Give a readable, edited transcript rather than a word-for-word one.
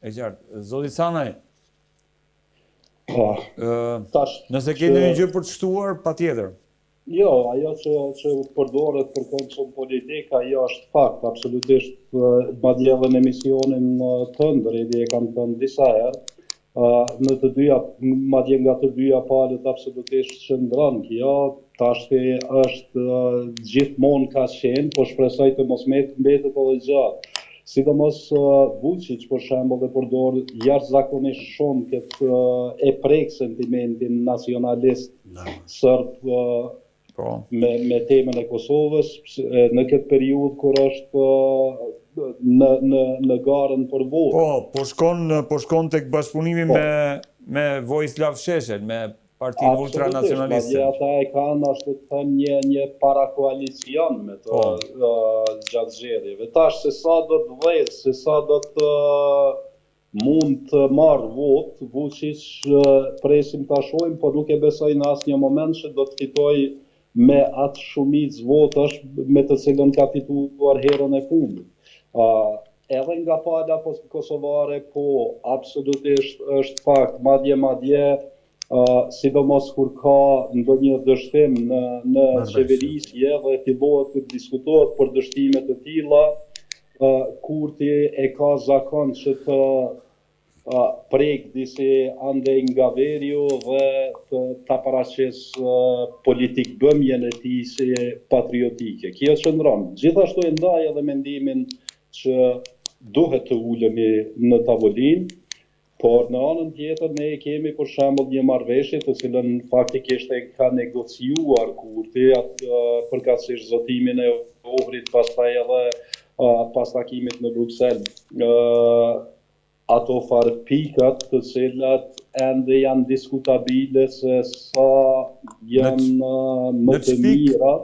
E qartë. Zoti Sanaj, Po, tash nëse që keni një gjë për të shtuar, patjetër. jo, ajo që përdoret për konsum politik, ajo është fakt, absolutisht, madje edhe në emisionin tënd, redi e kam thënë disa herë, në të dyja, madje nga të dyja palët absolutisht qëndron kjo, tashti është gjithmonë ka qenë, po shpresoj të mos mbetet edhe gjatë. Sidomos Vučić për shembull e përdor jashtëzakonisht shumë këtë e prek sentimentin nacionalist sërb Po. me temën e Kosovës në këtë periudhë kur është në garën për votë. Po shkon tek bashkëpunimi me Vojislav Šešelj, me Partinë Ultranacionaliste. Madje ata e kanë ashtu të thënë një parakoalicion me të gjatë zgjedhjeve. Tash se sa do të vëjë, se sa do të mund të marrë votë, Vučić presim ta shohim, po nuk e besoj në asnjë moment që do të fitojë me atë shumicë votash me të cilën ka fituar herën e fundit. Edhe nga pala kosovare, po absolutisht është fakt, madje sidomos kur ka ndonjë dështim në qeverisje dhe fillohet të diskutohet për dështime të tilla, Kurti e ka zakon që të prek disi andej nga veriu dhe ta paraqes politik bëmjen e tij si patriotike. Kjo qëndron. Gjithashtu e ndaj edhe mendimin që duhet të ulemi në tavolinë, por në anën tjetër ne kemi për shembull një marrëveshje të cilën faktikisht e ka negociuar Kurti përkatësisht zotimin e Ohrit, pastaj edhe pas takimit në Bruksel. Ato farë pikat të cilat ende janë diskutabile se sa janë më të mira.